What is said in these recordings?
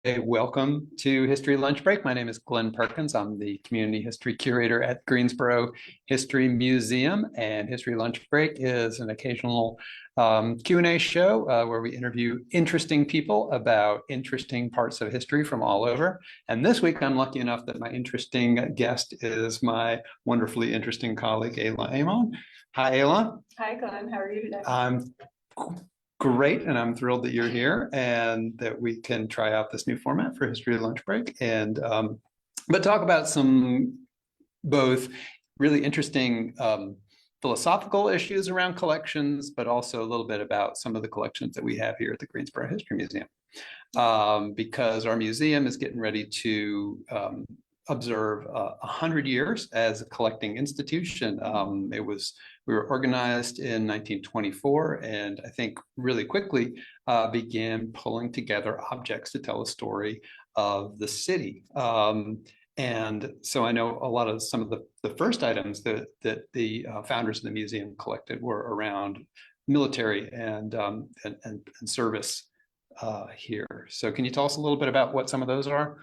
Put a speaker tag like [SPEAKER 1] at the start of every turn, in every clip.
[SPEAKER 1] Welcome to History Lunch Break. My name is Glenn Perkins. I'm the Community History Curator at Greensboro History Museum, and History Lunch Break is an occasional Q&A show where we interview interesting people about interesting parts of history from all over. And this week, I'm lucky enough that my interesting guest is my wonderfully interesting colleague, Ayla Amon. Hi, Ayla.
[SPEAKER 2] Hi, Glenn. How are you today?
[SPEAKER 1] I'm great, and I'm thrilled that you're here and that we can try out this new format for History Lunch Break, and but talk about some both really interesting philosophical issues around collections, but also a little bit about some of the collections that we have here at the Greensboro History Museum, because our museum is getting ready to observe 100 years as a collecting institution. We were organized in 1924, and I think really quickly began pulling together objects to tell a story of the city. And so I know a lot of some of the first items that the founders of the museum collected were around military and service here. So can you tell us a little bit about what some of those are?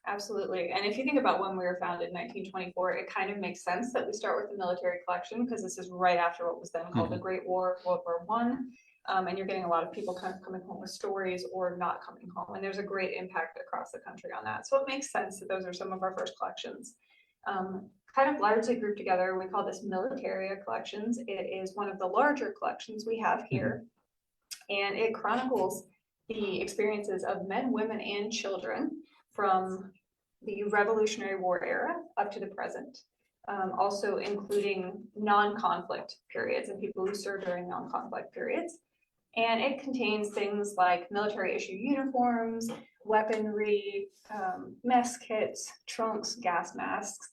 [SPEAKER 2] Absolutely. And if you think about when we were founded in 1924, it kind of makes sense that we start with the military collection, because this is right after what was then called the Great War, World War One. And you're getting a lot of people kind of coming home with stories or not coming home. And there's a great impact across the country on that. So it makes sense that those are some of our first collections. Kind of largely grouped together, we call this militaria collections. It is one of the larger collections we have here. And it chronicles the experiences of men, women, and children from the Revolutionary War era up to the present, also including non-conflict periods and people who served during non-conflict periods. And it contains things like military issue uniforms, weaponry, mess kits, trunks, gas masks,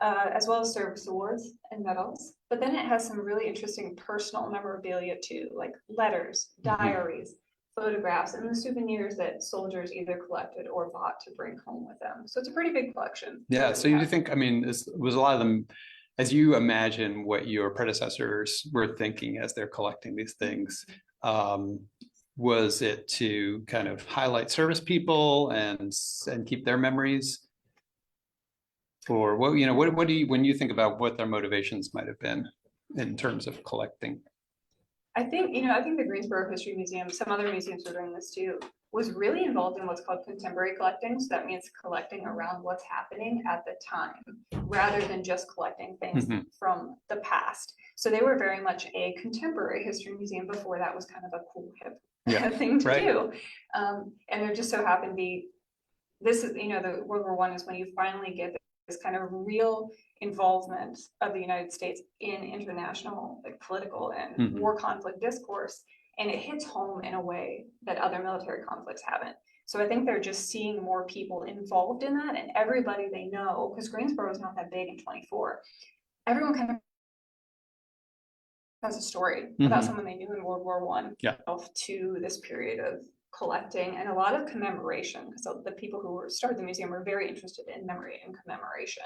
[SPEAKER 2] as well as service awards and medals. But then it has some really interesting personal memorabilia too, like letters, diaries, photographs, and the souvenirs that soldiers either collected or bought to bring home with them. So it's a pretty big collection.
[SPEAKER 1] Yeah, so you think, I mean, was a lot of them, as you imagine what your predecessors were thinking as they're collecting these things, was it to kind of highlight service people and keep their memories? Or what, you know, what do you, when you think about what their motivations might have been in terms of collecting?
[SPEAKER 2] I think the Greensboro History Museum, some other museums are doing this too, was really involved in what's called contemporary collecting. So that means collecting around what's happening at the time, rather than just collecting things from the past. So they were very much a contemporary history museum before that was kind of a cool, hip thing to do. And there just so happened to be, this is, the World War I is when you finally get this kind of real involvement of the United States in international, like, political and war conflict discourse, and it hits home in a way that other military conflicts haven't. So I think they're just seeing more people involved in that, and everybody they know, because Greensboro is not that big in 24, everyone kind of has a story about someone they knew in World War I to this period of collecting, and a lot of commemoration, because the people who started the museum were very interested in memory and commemoration.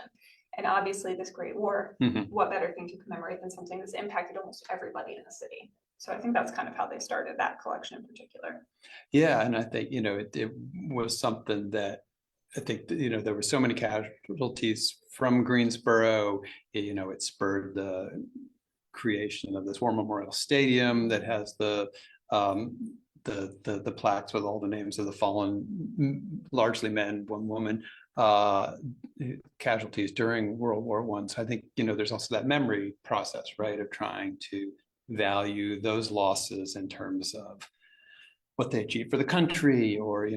[SPEAKER 2] And obviously this Great War, what better thing to commemorate than something that's impacted almost everybody in the city? So I think that's kind of how they started that collection in particular.
[SPEAKER 1] Yeah, and I think, it was something that I think, there were so many casualties from Greensboro, it spurred the creation of this War Memorial Stadium that has the plaques with all the names of the fallen, largely men, one woman, casualties during World War I. So I think, there's also that memory process, right, of trying to value those losses in terms of what they achieved for the country, or,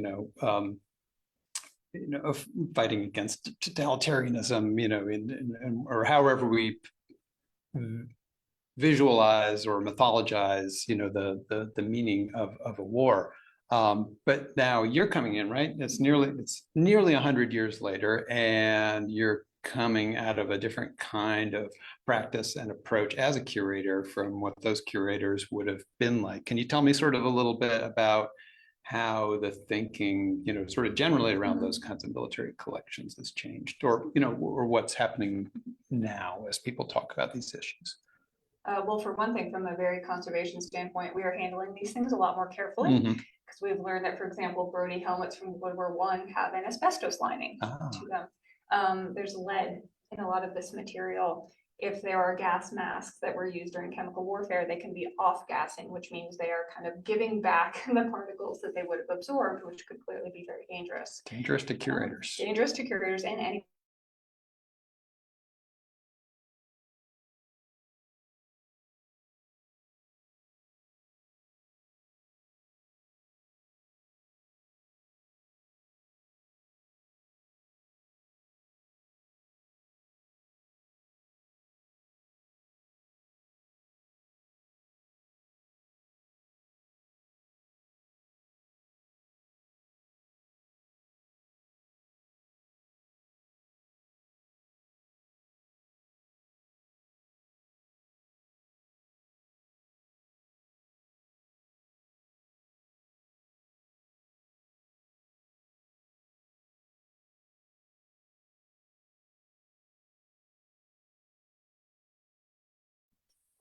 [SPEAKER 1] fighting against totalitarianism, or however we visualize or mythologize, the meaning of a war. But now you're coming in, right? It's nearly 100 years later, and you're coming out of a different kind of practice and approach as a curator from what those curators would have been like. Can you tell me sort of a little bit about how the thinking, sort of generally around those kinds of military collections has changed, or, or what's happening now as people talk about these issues?
[SPEAKER 2] Well, for one thing, from a very conservation standpoint, we are handling these things a lot more carefully, because we've learned that, for example, Brody helmets from World War I have an asbestos lining to them. There's lead in a lot of this material. If there are gas masks that were used during chemical warfare, they can be off-gassing, which means they are kind of giving back the particles that they would have absorbed, which could clearly be very dangerous.
[SPEAKER 1] Dangerous to curators.
[SPEAKER 2] Dangerous to curators and any.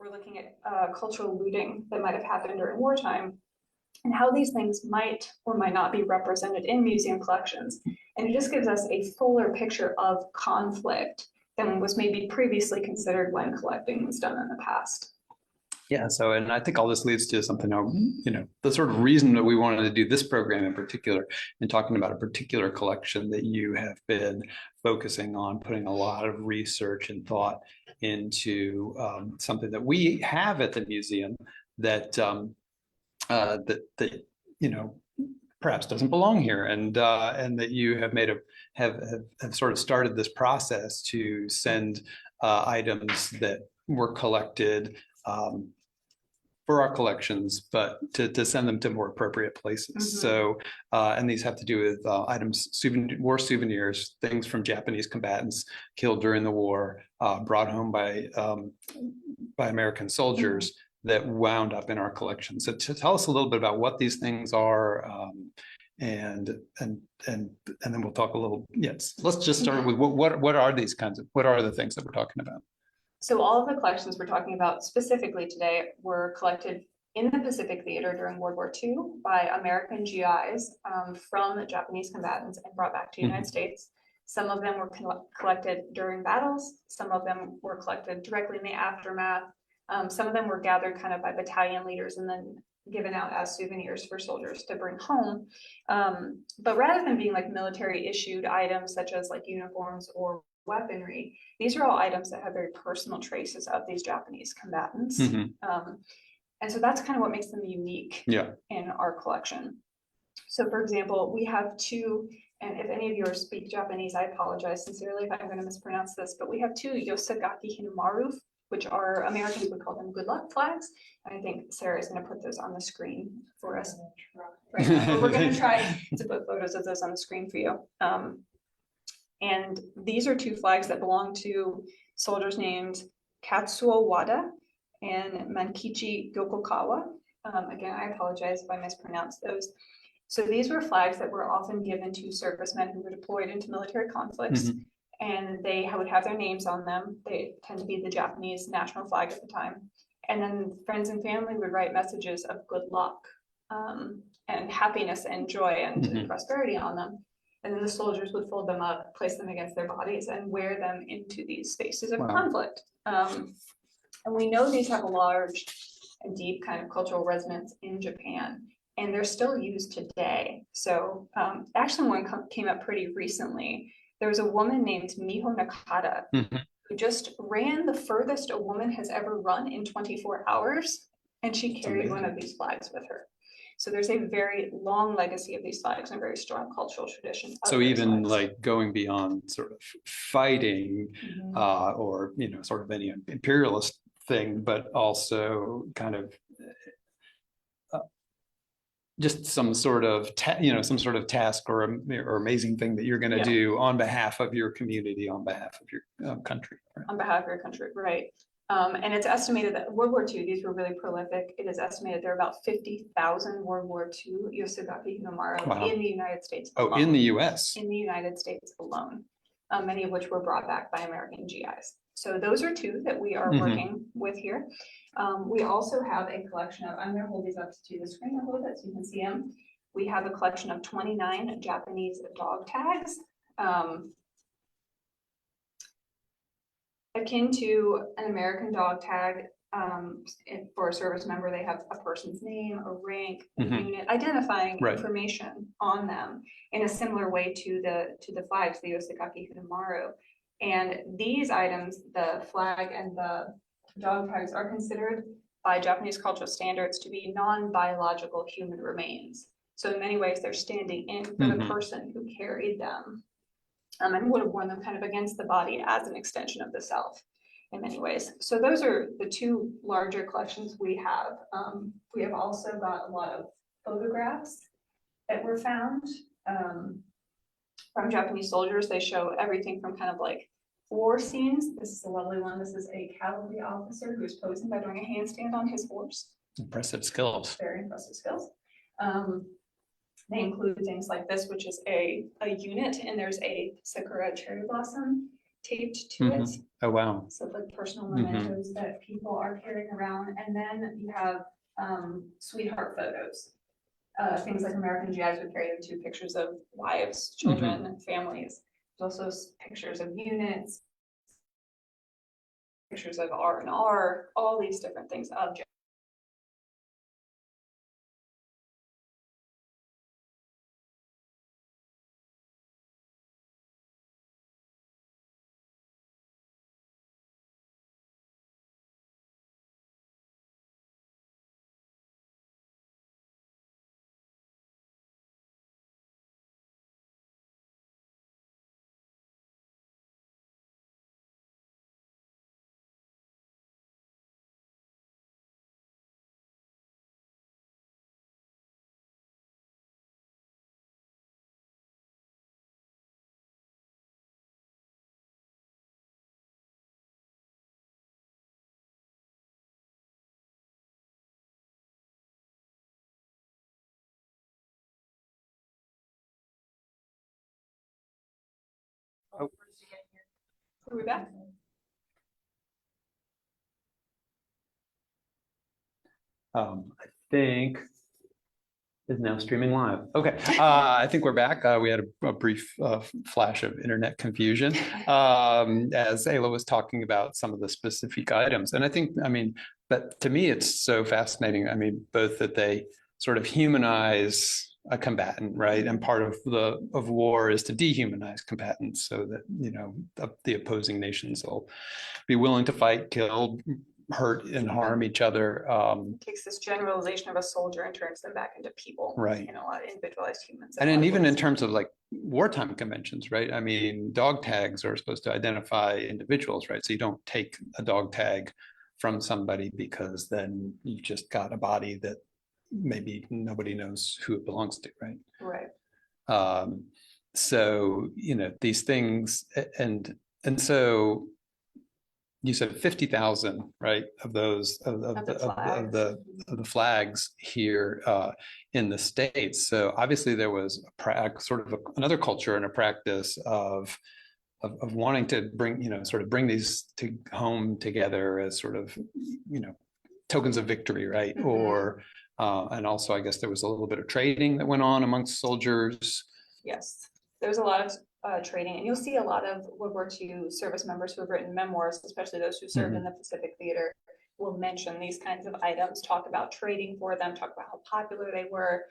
[SPEAKER 2] We're looking at cultural looting that might have happened during wartime and how these things might or might not be represented in museum collections. And it just gives us a fuller picture of conflict than was maybe previously considered when collecting was done in the past.
[SPEAKER 1] Yeah, so, and I think all this leads to something, the sort of reason that we wanted to do this program in particular, and talking about a particular collection that you have been focusing on, putting a lot of research and thought into, something that we have at the museum that perhaps doesn't belong here, and that you have made have sort of started this process to send items that were collected for our collections, but to send them to more appropriate places. So, and these have to do with items, war souvenirs, things from Japanese combatants killed during the war, brought home by American soldiers that wound up in our collection. So to tell us a little bit about what these things are, and then we'll talk a little. Yes, let's just start with what are these what are the things that we're talking about?
[SPEAKER 2] So all of the collections we're talking about specifically today were collected in the Pacific Theater during World War II by American GIs from Japanese combatants and brought back to the United States. Some of them were collected during battles. Some of them were collected directly in the aftermath. Some of them were gathered kind of by battalion leaders and then given out as souvenirs for soldiers to bring home. But rather than being like military issued items such as like uniforms or weaponry, these are all items that have very personal traces of these Japanese combatants. And so that's kind of what makes them unique in our collection. So for example, we have two, and if any of you speak Japanese, I apologize sincerely if I'm going to mispronounce this, but we have two Yosagaki Hinamaru, which are Americans would call them good luck flags. And I think Sarah is going to put those on the screen for us right now. We're going to try to put photos of those on the screen for you. And these are two flags that belong to soldiers named Katsuo Wada and Mankichi Yokokawa. Again, I apologize if I mispronounced those. So these were flags that were often given to servicemen who were deployed into military conflicts, and they would have their names on them. They tend to be the Japanese national flag at the time. And then friends and family would write messages of good luck and happiness and joy and prosperity on them. And then the soldiers would fold them up, place them against their bodies, and wear them into these spaces of conflict. And we know these have a large and deep kind of cultural resonance in Japan, and they're still used today. So actually one came up pretty recently. There was a woman named Miho Nakata who just ran the furthest a woman has ever run in 24 hours, and she carried one of these flags with her. So there's a very long legacy of these flags and a very strong cultural tradition.
[SPEAKER 1] So even like going beyond sort of fighting or, sort of any imperialist thing, but also kind of just some sort of, task or amazing thing that you're going to do on behalf of your community, on behalf of your country. Right? On behalf of your country,
[SPEAKER 2] right. And it's estimated that World War II, these were really prolific. It is estimated there are about 50,000 World War II Yosagaki Hinamaru in the United States alone.
[SPEAKER 1] Oh, in the US?
[SPEAKER 2] In the United States alone, many of which were brought back by American GIs. So those are two that we are working with here. We also have a collection of, I'm going to hold these up to the screen a little bit so you can see them. We have a collection of 29 Japanese dog tags. Akin to an American dog tag, for a service member, they have a person's name, a rank, a unit, identifying information on them in a similar way to the flags, the Yosakaki Hidemaru. And these items, the flag and the dog tags, are considered by Japanese cultural standards to be non-biological human remains. So in many ways, they're standing in for the person who carried them. And would have worn them kind of against the body as an extension of the self in many ways. So those are the two larger collections we have. We have also got a lot of photographs that were found from Japanese soldiers. They show everything from kind of like war scenes. This is a lovely one. This is a cavalry officer who is posing by doing a handstand on his horse.
[SPEAKER 1] Impressive skills.
[SPEAKER 2] Very impressive skills. They include things like this, which is a unit, and there's a sakura cherry blossom taped to it.
[SPEAKER 1] Oh, wow.
[SPEAKER 2] So like personal mementos that people are carrying around. And then you have sweetheart photos. Things like American GIs would carry them to, pictures of wives, children, families. There's also pictures of units, pictures of R&R, all these different things of
[SPEAKER 1] Oh.
[SPEAKER 2] Are we back?
[SPEAKER 1] I think is now streaming live. Okay, I think we're back. We had a brief flash of internet confusion as Ayla was talking about some of the specific items. And I think, I mean, but to me, it's so fascinating. I mean, both that they sort of humanize a combatant, right? And part of war is to dehumanize combatants so that, you know, the opposing nations will be willing to fight, kill, hurt and harm each other.
[SPEAKER 2] It takes this generalization of a soldier and turns them back into people,
[SPEAKER 1] right?
[SPEAKER 2] You know, a lot of individualized humans.
[SPEAKER 1] And then even in terms of like wartime conventions, right? I mean, dog tags are supposed to identify individuals, right? So you don't take a dog tag from somebody because then you've just got a body that maybe nobody knows who it belongs to, right?
[SPEAKER 2] Right.
[SPEAKER 1] So, you know, these things, and so you said 50,000, right, of those of the flags here in the States. So obviously there was another culture and a practice of wanting to bring, you know, sort of bring these to home together as sort of, you know, tokens of victory, right? Or and also I guess there was a little bit of trading that went on amongst soldiers.
[SPEAKER 2] Yes, there was a lot of trading, and you'll see a lot of World War II service members who have written memoirs, especially those who served in the Pacific Theater, will mention these kinds of items, talk about trading for them, talk about how popular they were.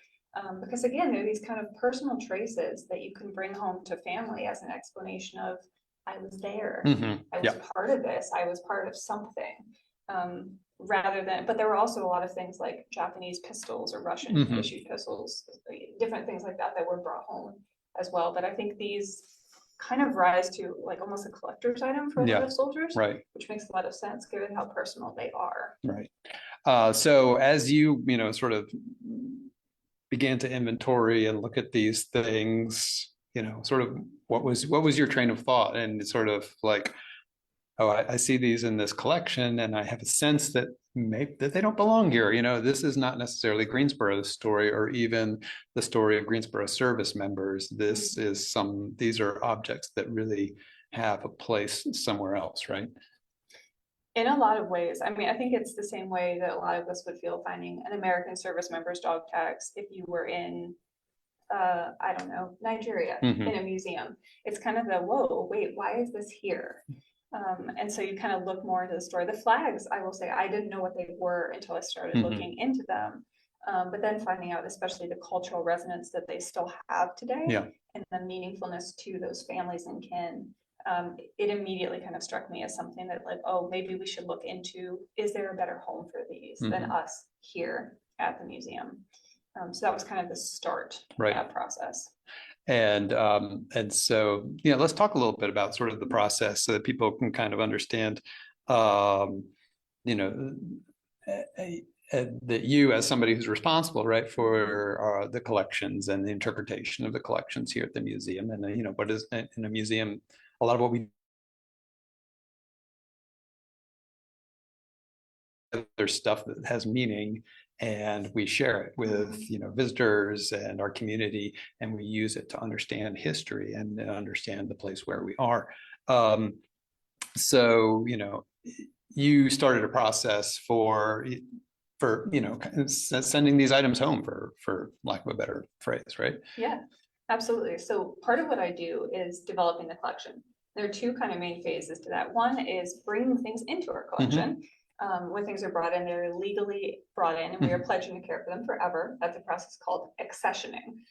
[SPEAKER 2] Because again, they're these kind of personal traces that you can bring home to family as an explanation of, I was there, I was part of this, I was part of something. Rather than, but there were also a lot of things like Japanese pistols or Russian issued pistols, different things like that were brought home as well. But I think these kind of rise to like almost a collector's item for a lot of soldiers,
[SPEAKER 1] right?
[SPEAKER 2] Which makes a lot of sense given how personal they are.
[SPEAKER 1] Right. So as you know, sort of began to inventory and look at these things, you know, sort of what was your train of thought, and sort of like, oh, I see these in this collection and I have a sense that maybe that they don't belong here. You know, this is not necessarily Greensboro's story or even the story of Greensboro service members. This is these are objects that really have a place somewhere else, right?
[SPEAKER 2] In a lot of ways. I mean, I think it's the same way that a lot of us would feel finding an American service member's dog tags if you were in I don't know, Nigeria
[SPEAKER 1] Mhm.
[SPEAKER 2] in a museum. It's kind of the, whoa, wait, why is this here? And so you kind of look more into the story. The flags, I will say, I didn't know what they were until I started
[SPEAKER 1] Mhm.
[SPEAKER 2] looking into them. But then finding out, especially the cultural resonance that they still have today,
[SPEAKER 1] Yeah.
[SPEAKER 2] and the meaningfulness to those families and kin, it immediately kind of struck me as something that, like, oh, maybe we should look into, is there a better home for these than
[SPEAKER 1] Mhm.
[SPEAKER 2] us here at the museum? So that was kind of the start of
[SPEAKER 1] Right.
[SPEAKER 2] that process.
[SPEAKER 1] And so, let's talk a little bit about sort of the process so that people can kind of understand, um, you know, that you as somebody who's responsible, right, for the collections and the interpretation of the collections here at the museum. And, what is in a museum, a lot of what we there's stuff that has meaning, and we share it with visitors and our community, and we use it to understand history and understand the place where we are. So you started a process for sending these items home, for lack of a better phrase, right?
[SPEAKER 2] Yeah, absolutely. So part of what I do is developing the collection. There are two kind of main phases to that. One is bringing things into our collection. When things are brought in, they're legally brought in, and we are pledging to care for them forever. That's a process called accessioning.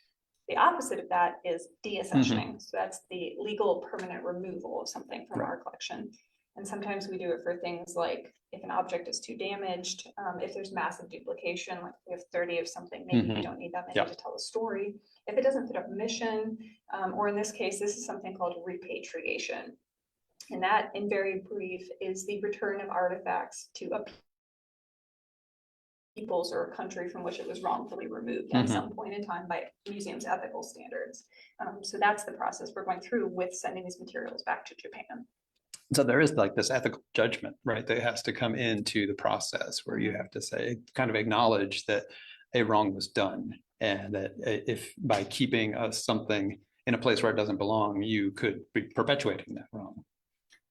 [SPEAKER 2] The opposite of that is deaccessioning. So that's the legal permanent removal of something from our collection. And sometimes we do it for things like if an object is too damaged, if there's massive duplication, like if we have 30 of something, maybe you don't need that many to tell a story. If it doesn't fit a mission, or in this case, this is something called repatriation. And that, in very brief, is the return of artifacts to a people's or a country from which it was wrongfully removed at some point in time by museum's ethical standards. So that's the process we're going through with sending these materials back to Japan.
[SPEAKER 1] So there is like this ethical judgment, right, that has to come into the process where you have to say, kind of acknowledge that a wrong was done, and that if by keeping something in a place where it doesn't belong, you could be perpetuating that wrong.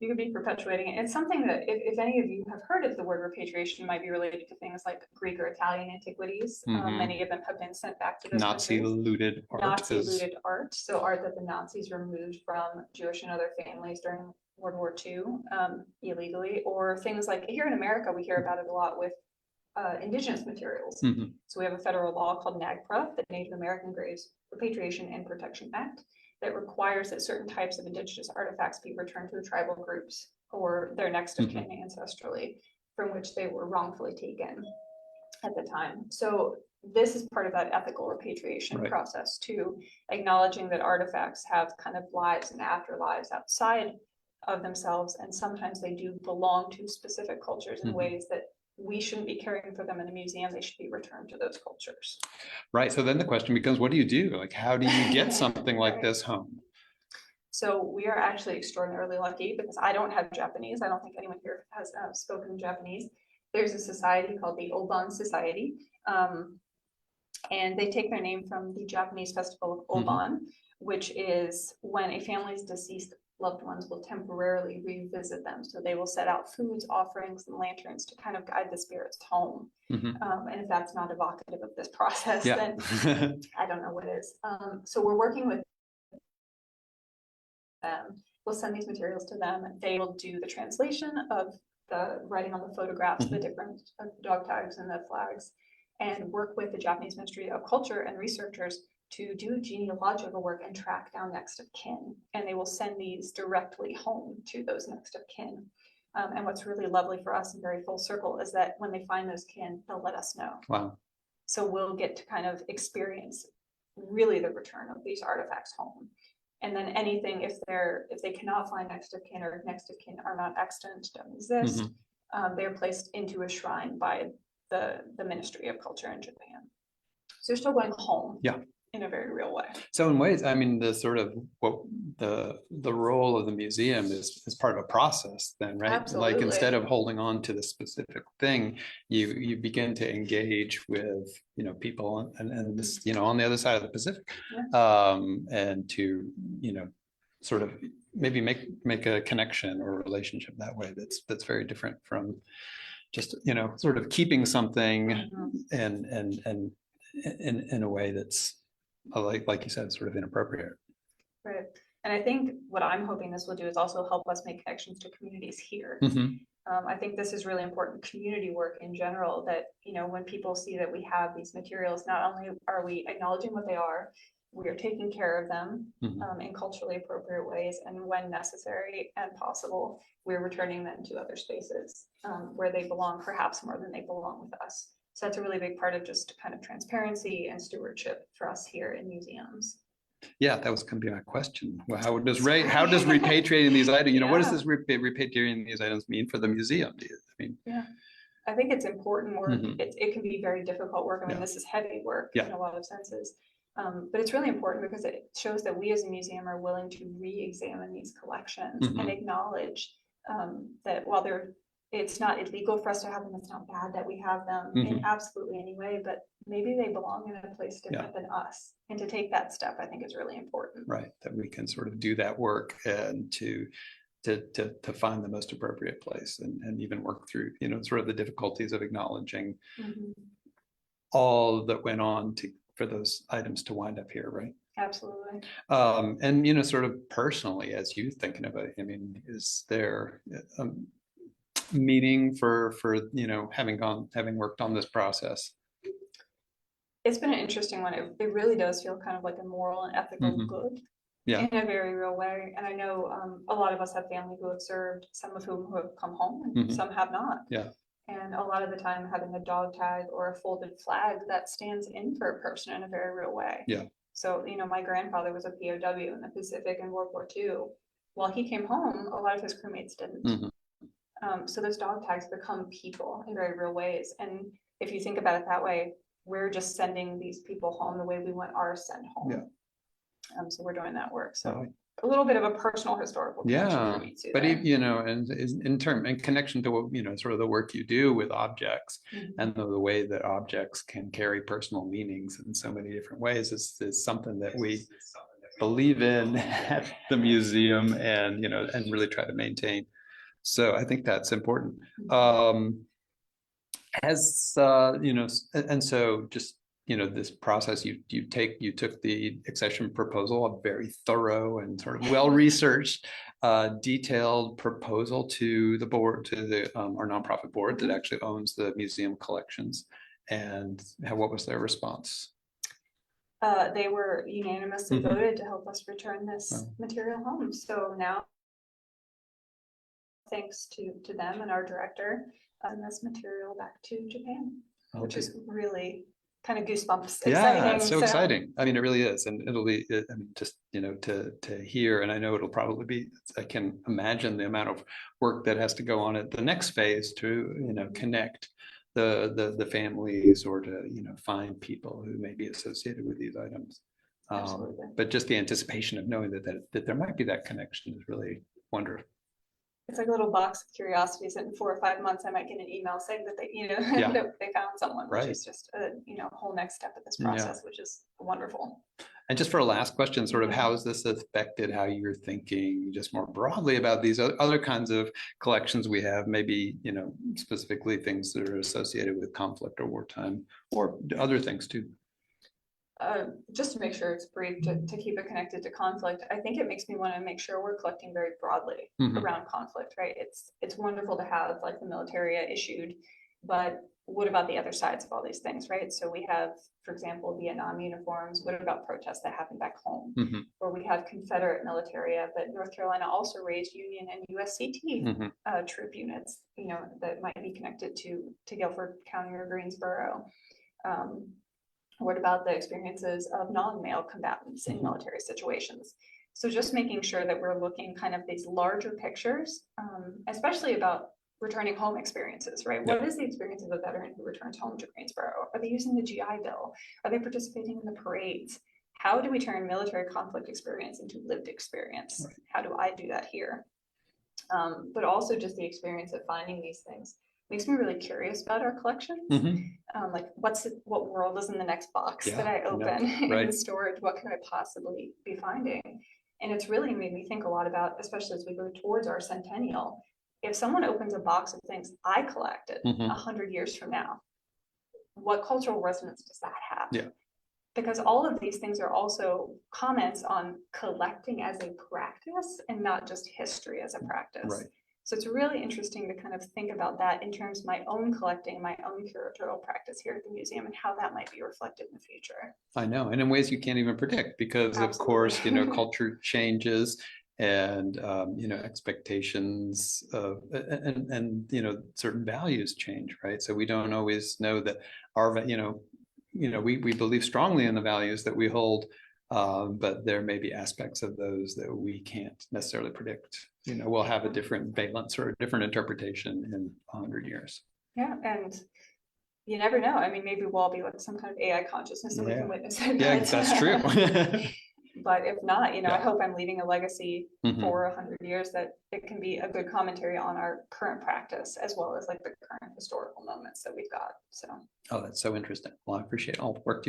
[SPEAKER 2] You could be perpetuating it. It's something that if any of you have heard of the word repatriation, might be related to things like Greek or Italian antiquities. Many of them have been sent back to those
[SPEAKER 1] Nazi
[SPEAKER 2] countries.
[SPEAKER 1] looted art.
[SPEAKER 2] Nazi looted art. So art that the Nazis removed from Jewish and other families during World War II illegally, or things like here in America, we hear about it a lot with indigenous materials. So we have a federal law called NAGPRA, the Native American Graves Repatriation and Protection Act, that requires that certain types of indigenous artifacts be returned to the tribal groups or their next of kin ancestrally, from which they were wrongfully taken at the time. So this is part of that ethical repatriation process too, acknowledging that artifacts have kind of lives and afterlives outside of themselves, and sometimes they do belong to specific cultures in ways that we shouldn't be caring for them in a museum. They should be returned to those cultures.
[SPEAKER 1] Right. So then the question becomes, what do you do? Like, how do you get something like this home?
[SPEAKER 2] So we are actually extraordinarily lucky because I don't have Japanese. I don't think anyone here has spoken Japanese. There's a society called the Oban Society, and they take their name from the Japanese festival of Oban, which is when a family's deceased loved ones will temporarily revisit them. So they will set out foods, offerings, and lanterns to kind of guide the spirits home. And if that's not evocative of this process, then I don't know what is. So we're working with them. We'll send these materials to them. They will do the translation of the writing on the photographs, the different dog tags and the flags, and work with the Japanese Ministry of Culture and researchers to do genealogical work and track down next of kin. And they will send these directly home to those next of kin. And what's really lovely for us and very full circle is that when they find those kin, they'll let us know.
[SPEAKER 1] Wow.
[SPEAKER 2] So we'll get to kind of experience really the return of these artifacts home. And then anything, if they cannot find next of kin, or if next of kin are not extant, don't exist, they're placed into a shrine by the Ministry of Culture in Japan. So they're still going home. Yeah. In a very real way. So
[SPEAKER 1] in ways, I mean, the sort of what the role of the museum is part of a process then, right?
[SPEAKER 2] Absolutely.
[SPEAKER 1] Like instead of holding on to the specific thing, you begin to engage with, people and this, on the other side of the Pacific, and to, sort of maybe make a connection or a relationship that way that's very different from just, sort of keeping something and in a way that's like you said, sort of inappropriate.
[SPEAKER 2] Right. And I think what I'm hoping this will do is also help us make connections to communities here.
[SPEAKER 1] Mhm.
[SPEAKER 2] I think this is really important community work in general, that, you know, when people see that we have these materials, not only are we acknowledging what they are, we are taking care of them in culturally appropriate ways, and when necessary and possible, we're returning them to other spaces where they belong, perhaps more than they belong with us. So that's a really big part of just kind of transparency and stewardship for us here in museums.
[SPEAKER 1] Yeah, that was going to be my question. Well, how does repatriating these items, you know, what does
[SPEAKER 2] Yeah.
[SPEAKER 1] this repatriating these items mean for the museum? I mean,
[SPEAKER 2] Yeah, I think it's important work.
[SPEAKER 1] Mhm.
[SPEAKER 2] It can be very difficult work. I mean,
[SPEAKER 1] Yeah.
[SPEAKER 2] this is heavy work
[SPEAKER 1] Yeah.
[SPEAKER 2] in a lot of senses. But it's really important because it shows that we as a museum are willing to re-examine these collections and acknowledge that while it's not illegal for us to have them, it's not bad that we have them in absolutely any way, but maybe they belong in a place different than us. And to take that step, I think is really important.
[SPEAKER 1] Right, that we can sort of do that work and to find the most appropriate place, and even work through, you know, sort of the difficulties of acknowledging all that went on for those items to wind up here, right?
[SPEAKER 2] Absolutely.
[SPEAKER 1] And, you know, sort of personally, as you thinking about it, I mean, is there a meaning for, you know, having worked on this process?
[SPEAKER 2] It's been an interesting one. It really does feel kind of like a moral and ethical good.
[SPEAKER 1] Yeah.
[SPEAKER 2] In a very real way. And I know a lot of us have family who have served, some of whom who have come home and some have not.
[SPEAKER 1] Yeah.
[SPEAKER 2] And a lot of the time having a dog tag or a folded flag that stands in for a person in a very real way.
[SPEAKER 1] Yeah.
[SPEAKER 2] So, you know, my grandfather was a POW in the Pacific in World War II. While he came home, a lot of his crewmates didn't. So those dog tags become people in very real ways. And if you think about it that way, we're just sending these people home the way we want ours sent home.
[SPEAKER 1] Yeah.
[SPEAKER 2] So we're doing that work. So a little bit of a personal historical connection for me too.
[SPEAKER 1] But you know, and in connection to what, you know, sort of the work you do with objects and the way that objects can carry personal meanings in so many different ways is something that we believe in at the museum, and, you know, and really try to maintain. So I think that's important. You know, and so just, you know, this process you took the accession proposal, a very thorough and sort of well-researched, detailed proposal to the board, to our nonprofit board that actually owns the museum collections. And what was their response?
[SPEAKER 2] They were unanimously voted to help us return this material home. So now, thanks to them and our director, this material back to Japan, which is really kind of goosebumps.
[SPEAKER 1] Yeah, it's so exciting. I mean, it really is, and it'll be, I mean, just, you know, to hear, and I know it'll probably be, I can imagine the amount of work that has to go on at the next phase to, you know, connect the families, or to, you know, find people who may be associated with these items. But just the anticipation of knowing that there might be that connection is really wonderful.
[SPEAKER 2] It's like a little box of curiosities, and in 4 or 5 months I might get an email saying that they, you know, that they found someone, which is just a, you know, whole next step of this process, which is wonderful. And
[SPEAKER 1] just for a last question, sort of how has this affected how you're thinking just more broadly about these other kinds of collections we have, maybe, you know, specifically things that are associated with conflict or wartime, or other things too?
[SPEAKER 2] Just to make sure it's brief, to keep it connected to conflict, I think it makes me want to make sure we're collecting very broadly around conflict, right? It's wonderful to have like the military issued, but what about the other sides of all these things, right? So we have, for example, Vietnam uniforms. What about protests that happen back home? Or we have Confederate military, but North Carolina also raised Union and USCT troop units, you know, that might be connected to Guilford County or Greensboro. What about the experiences of non-male combatants in military situations? So just making sure that we're looking kind of these larger pictures, especially about returning home experiences, right? What is the experience of a veteran who returns home to Greensboro? Are they using the GI Bill? Are they participating in the parades? How do we turn military conflict experience into lived experience? How do I do that here? But also just the experience of finding these things makes me really curious about our collections. Like what world is in the next box that I open in the storage? What could I possibly be finding? And it's really made me think a lot about, especially as we go towards our centennial, if someone opens a box of things I collected 100 years from now, what cultural resonance does that have? because all of these things are also comments on collecting as a practice and not just history as a practice.
[SPEAKER 1] Right.
[SPEAKER 2] So it's really interesting to kind of think about that in terms of my own collecting, my own curatorial practice here at the museum, and how that might be reflected in the future.
[SPEAKER 1] I know, and in ways you can't even predict, because of course, culture changes, and expectations of, and certain values change, right? So we don't always know that our we believe strongly in the values that we hold, but there may be aspects of those that we can't necessarily predict. We'll have a different valence or a different interpretation in 100 years.
[SPEAKER 2] Yeah, and you never know. I mean, maybe we'll all be like some kind of AI consciousness and we can witness it.
[SPEAKER 1] Yeah, that's true.
[SPEAKER 2] But if not, I hope I'm leaving a legacy for 100 years that it can be a good commentary on our current practice, as well as like the current historical moments that we've got. So.
[SPEAKER 1] Oh, that's so interesting. Well, I appreciate all the work you've